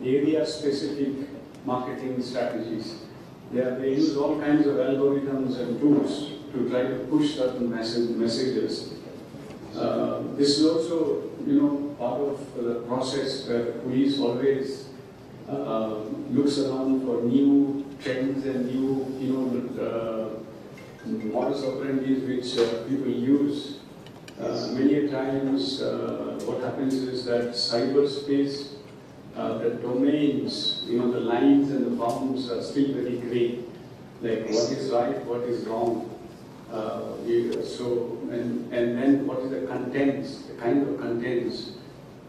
area-specific marketing strategies. They use all kinds of algorithms and tools to try to push certain messages. This is also, part of the process where the police always looks around for new trends and new, modus operandi which people use. Many times, what happens is that cyberspace, the domains, the lines and the bounds are still very gray. Like what is right, what is wrong. And then what is the contents, the kind of contents.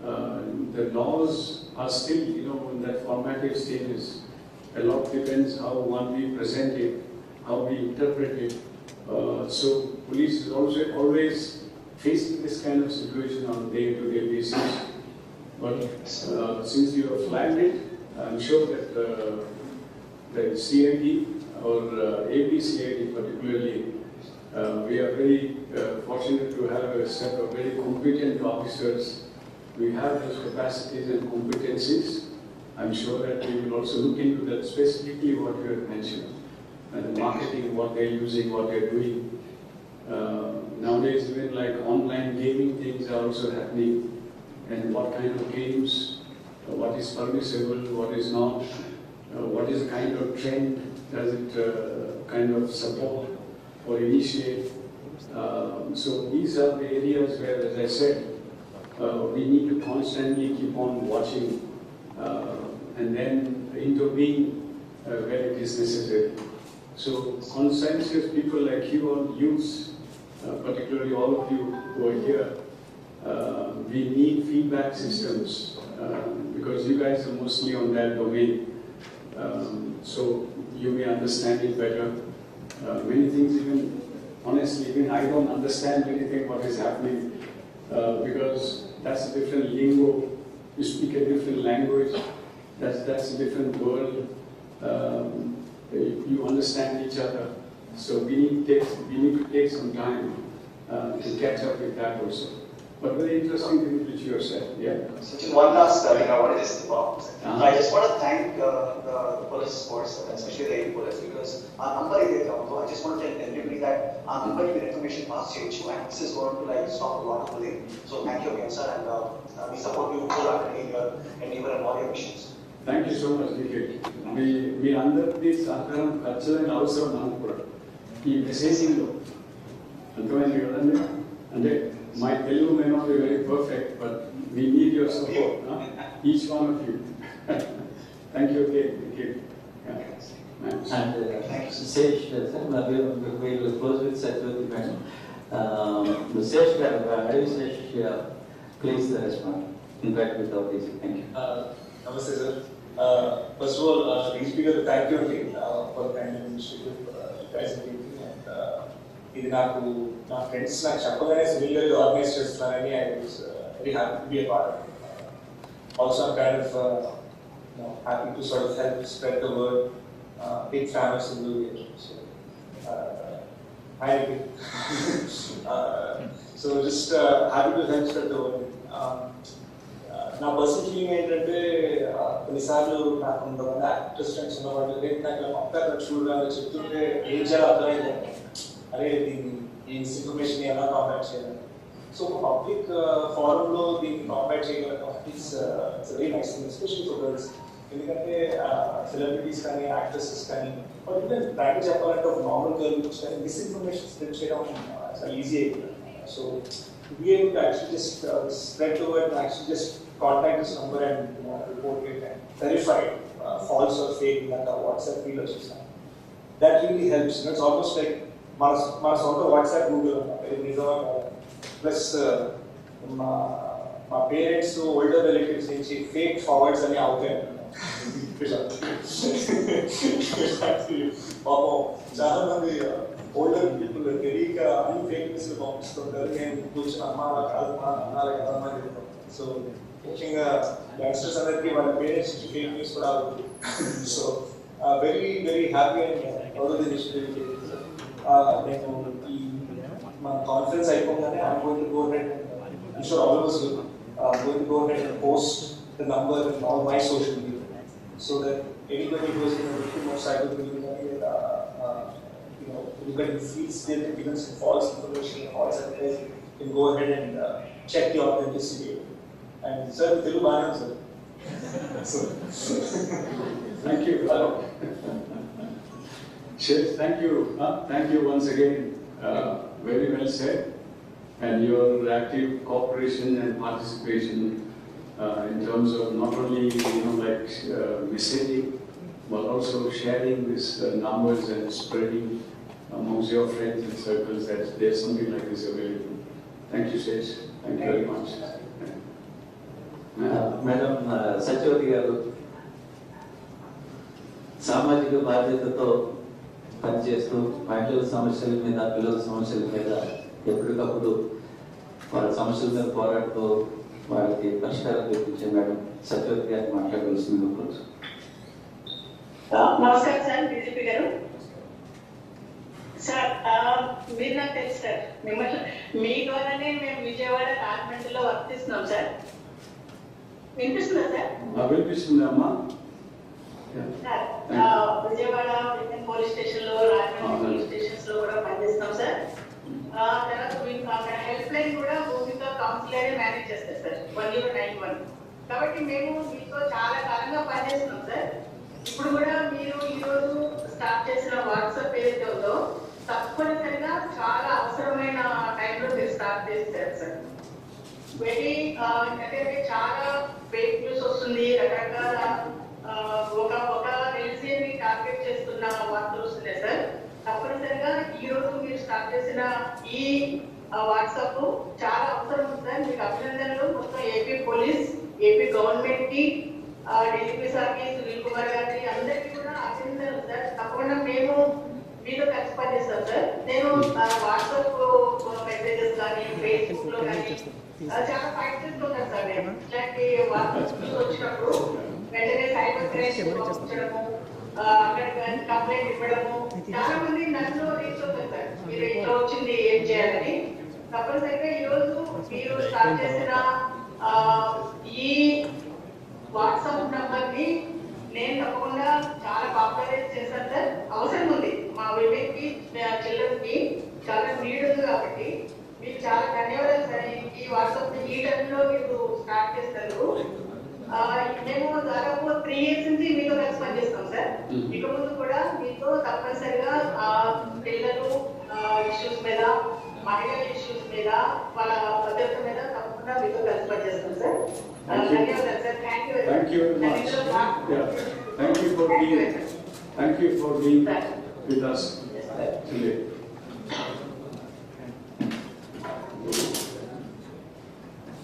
The laws are still, in that formative stages. A lot depends how one we present it, how we interpret it. So police is also always facing this kind of situation on a day-to-day basis. But since you have flagged it, I'm sure that the CID or APCID particularly, we are very fortunate to have a set of very competent officers. We have those capacities and competencies. I'm sure that we will also look into that specifically what you have mentioned. And the marketing, what they're using, what they're doing. Nowadays, even like online gaming things are also happening. And what kind of games, what is permissible, what is not, what is the kind of trend, does it kind of support or initiate. So these are the areas where, as I said, we need to constantly keep on watching and then intervene where it is necessary. So conscientious people like you all youths, particularly all of you who are here, we need feedback systems because you guys are mostly on that domain. So you may understand it better. Many things, even honestly, even I don't understand anything what is happening because that's a different lingo. You speak a different language. That's a different world. You understand each other. So we need to take some time to catch up with that also. But very interesting thing which you have said. Yeah. So just one last thing I want to just I just want to thank the police force, especially the air police, because our number is there. I just want to tell everybody that our number is information pass change, and this is going to stop a lot of bullying. So thank you again, sir, and we support you wholeheartedly in your endeavor and all your missions. Thank you so much, Nikhil. We under this culture and also Nagpur. ఈ మెసేజింగ్లో అర్థమైంది కదండి అంటే my Telugu may not be very perfect, but we need your support, each one of you. Thank you again. And Sesh, we will close with Satyavati Madam. Sesh, Sesh, please respond. In fact, without this, thank you. Namaste, sir. First of all, Speaker, thank you again for the kind initiative guys are taking. ఇది నాకు నా friends నాకు చెప్పగానే సివిల్గా organise చేస్తున్నారని I was very happy to be a part also I'm kind of happy to sort of help spread the word big fan of civil so so just happy to help spread the word నా personal feeling ఏంటంటే కొన్నిసార్లు నాకు కొంతమంది actors friends ఉన్నవాళ్ళు నాకు పంపారు చూడగా చెప్తుంటే ఏం చేయాలో అర్థమైందండి అరే దీన్ని ఈ మిస్ఇన్ఫర్మేషన్ ఎలా కాంపాక్ట్ చేయాలి సో ఒక పబ్లిక్ ఫారంలో దీన్ని కాంపాక్ట్ చేయగలగడం it's very nice thing especially for girls ఎందుకంటే సెలబ్రిటీస్ కానీ యాక్ట్రెసెస్ కానీ ఈవెన్ ప్రాక్టీస్ చెప్పాలంటే ఒక నార్మల్ గర్ల్ గురించి కానీ మిస్ఇన్ఫర్మేషన్ స్ప్రెడ్ చేయడం చాలా ఈజీ అయిపోయింది so to be able to actually just spread the word and actually just contact this number and report it and verify false or fake in that WhatsApp field or something. That really helps. It's almost like my WhatsApp Google. Plus, my parents who older relatives say fake forwards are out there. చాలా మంది older people తెలియక అన్ని fake న్యూస్లు పంపిస్తుంటారు నేను కూర్చొని అమ్మ కాదమ్మా అన్నారు కదమ్మా చెప్తాను సో ముఖ్యంగా యంగ్స్టర్స్ అందరికీ వాళ్ళ పేరెంట్స్ నుంచి ఫేక్ న్యూస్ కూడా అవుతుంది so very very happy and గౌరవ ఇనిషియేటివ్ నేను ఈ మన కాన్ఫరెన్స్ అయిపోగానే I'm going to go ahead and I'm sure all of us will going to go ahead and post the number and all my social media, so that anybody who is a victim of cyberbullying, anybody who feels they've been given some false information, false advertising, can go ahead and check the authenticity. And sir, Telugu Banam, sir. So, Thank you. Shiv, thank you. Thank you once again. Very well said. And your active cooperation and participation in terms of not only messaging, but also sharing these numbers and spreading amongst your friends and circles that there's something like this available. Thank you, Shesh. Thank you very much. Madam Satyavathi garu సామాజిక బాధ్యతతో పనిచేస్తూ మహిళల సమస్యల మీద, పిల్లల సమస్యల మీద ఎప్పటికప్పుడు వాళ్ళ సమస్యల మీద పోరాడుతూ వాళ్ళకి పరిష్కారం చూపించే మేడం సత్యవతి గారికి మాట్లాడవలసింది కోరుచు. నమస్కారం సార్, బీజేపీ గారు. సార్ మీరు నాకు తెలుసు సార్, మిమ్మల్ని మీ ద్వారానే మేము విజయవాడ రాజమండ్రిలో వర్తిస్తున్నాం సార్. వినిపిస్తుందా సార్? వినిపిస్తుంది అమ్మా. సార్ విజయవాడ పోలీస్ స్టేషన్ లో, రాజమండ్రి పోలీస్ స్టేషన్స్ లో కూడా పనిచేస్తున్నాం సార్. తర్వాత మీకు అక్కడ హెల్ప్ లైన్ కూడా భూమితో కౌన్సిలర్ మేనేజ్ చేస్తారు సార్, 1091. కాబట్టి మేము మీతో చాలా కాలంగా పనిచేస్తున్నాం సార్. ఇప్పుడు కూడా మీరు ఈరోజు స్టార్ట్ చేసిన వాట్సాప్ ఏదైతే ఉందో తప్పనిసరిగా చాలా అవసరమైన టైంలో మీరు స్టార్ట్ చేస్తారు సార్. వెరీ అంటే చాలా ఫేక్ న్యూస్ వస్తుంది, రకరకాల ఒక రిలీజియన్ ని టార్గెట్ చేస్తున్న వార్తలు వస్తున్నాయి సార్. తప్పనిసరిగా ఈ రోజు మీరు స్టార్ట్ చేసిన ఈ వాట్సాప్ చాలా అవసరం ఉంది సార్. మీకు అభినందనలు. మొత్తం ఏపీ పోలీస్, ఏపీ గవర్నమెంట్ కి, డీజీపీ సార్కి, సునీల్ కుమార్ గారికి అందరికీ కూడా అభినందనలు సార్. తప్పకుండా మేము మీతో కలిసి పనిచేస్తాం సార్. నేను వాట్సాప్ మెసేజెస్ కానీ, ఫేస్బుక్ లో కానీ చాలా ఫైట్ చేస్తుంటాను సార్. నేను ఇట్లాంటి వాట్సాప్ వచ్చినప్పుడు వెంటనే సైబర్ క్రైమ్ పంపించడము, అక్కడ కంప్లైంట్ ఇవ్వడము, చాలా మంది నన్ను రీచ్ అవుతారు సార్, మీరు ఇట్లా వచ్చింది ఏం చేయాలని. తప్పనిసరిగా ఈ రోజు మీరు స్టార్ట్ చేసిన ఈ వాట్సాప్ నంబర్ ని నేను తప్పకుండా చాలా పాపులరైజ్ చేశాను సార్. అవసరం ఉంది మా విమెన్ కి, చిల్డ్రన్ కి చాలా నీడ్ ఉంది. కాబట్టి మీకు చాలా ధన్యవాదాలు సార్. ఈ వాట్సాప్ ఈ టైంలో మీరు స్టార్ట్ చేస్తారు. మేము దాదాపు 3 years నుంచి మీతో కలిసి పనిచేస్తాం సార్. ఇక ముందు కూడా మీతో తప్పనిసరిగా పిల్లలు ఇష్యూస్ మీద, మహిళల ఇష్యూస్ మీద, వాళ్ళ భద్రత మీద తప్పకుండా మీతో కలిసి పనిచేస్తాం సార్. ధన్యవాదాలు sir. Thank you very much. Yeah. Thank you for being with us today.